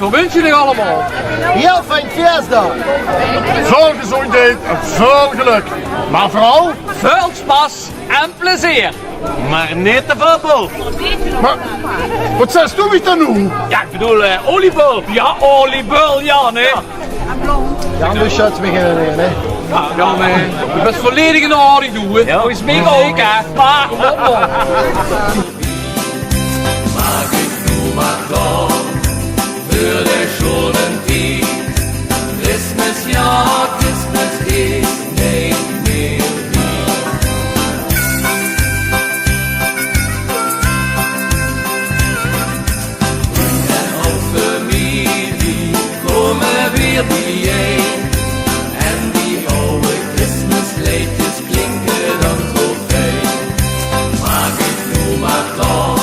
Wat wens je nog allemaal? Heel fijn feestdag. Veel gezondheid en veel geluk. Maar vooral, Veel spas en plezier. Maar niet te veel bol. maar wat zegt u dan nu? Ja, ik bedoel oliebol. Ja, oliebol, ja, nee. Ja, nu shots beginnen weer, hè. Ja, nee. Je bent volledig in de orde doen, hè. Ja, is mee ook, hè. Maar, kom op, man. Mag ik nu maar dan voor de schönen Tag. Christmas, ja, Christmas is niet meer hier. En ook familie komen weer bijeen. En die oude Christmasliedjes klinken dan zo fijn. Mag ik nu maar dan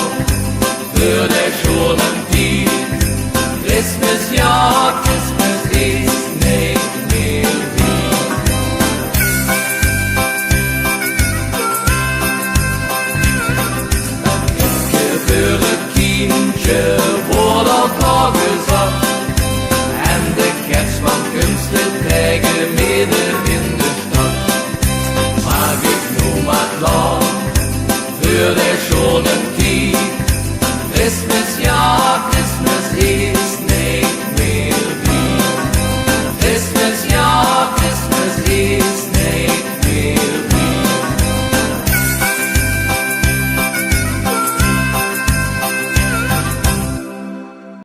voor de schönen Tag. Christmas, ja, Christmas is niet meer hier. Een voor het kindje wordt al klaar gezakt. En de kerstman kunst te trekken midden in de stad. Mag ik nu maar klaar voor de schönen Tag.